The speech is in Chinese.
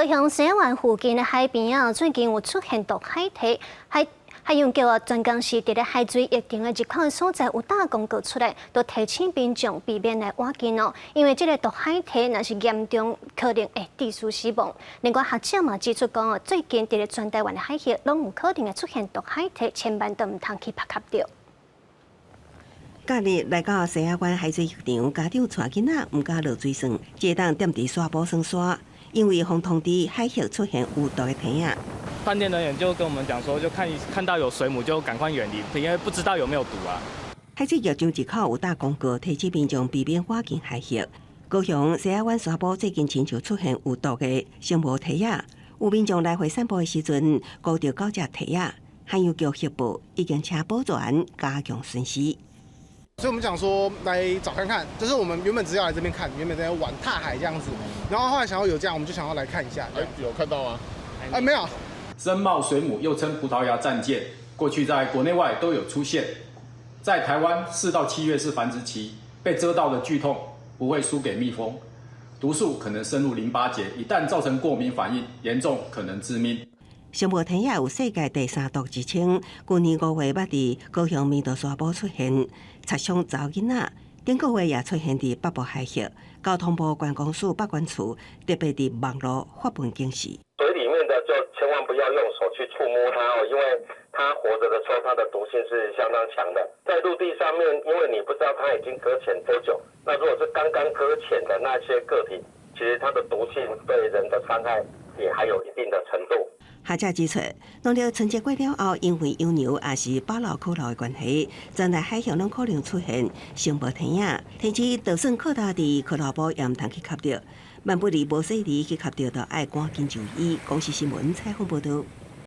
高雄西湾附近的海边啊，最近有出现毒海体，海洋局专工是伫咧海水液定的一块所在有打广告出来，都提醒民众避免来挖金哦。因为这个毒海体若是严重，可能会致使死亡。另外学者嘛指出讲哦，最近伫咧全台湾的海域，拢有可能会出现毒海体，千万都唔通去拍卡着。假日来到西雅湾海水浴场，家长带囡仔唔敢落水耍，只当踮伫沙坡耍耍，因为风通知海域出现有毒的体啊。饭店人员就跟我们讲说，就看到有水母就赶快远离，因为不知道有没有毒啊。海水浴场一口有打广告，提醒民众避免划进海域。高雄西雅湾沙坡最近亲像出现有毒的生物体啊，有民众来回散步的时阵，遇到高只体啊，海洋局协报已经请保全加强巡视。所以我们想说来找看看，就是我们原本只要来这边看，原本在玩踏海这样子，然后后来想要有这样，我们就想要来看一下。有看到吗？没有。深茂水母又称葡萄牙战舰，过去在国内外都有出现。在台湾4到7月是繁殖期，被蛰到的剧痛不会输给蜜蜂，毒素可能深入淋巴结，一旦造成过敏反应，严重可能致命。生物体也有世界第3毒之称，去年5月捌伫高雄弥陀沙坡出现，擦伤查某囡仔。顶个月也出现伫北部海域，交通部观光署北关处特别伫网络发布警示。水里面的就千万不要用手去触摸它哦，因为它活着的时候，它的毒性是相当强的。在陆地上面，因为你不知道它已经搁浅多久，那如果是刚刚搁浅的那些个体，其实它的毒性对人的伤害也还有一定的程度。学者指出，农历春节过了后，因为洋流也是北路靠路的关系，全台海峡拢可能出现生物体影。天气就算靠大伫靠路部也唔通去吸着，万不离无细离去吸着，就爱赶紧就医。公视新闻采访报道。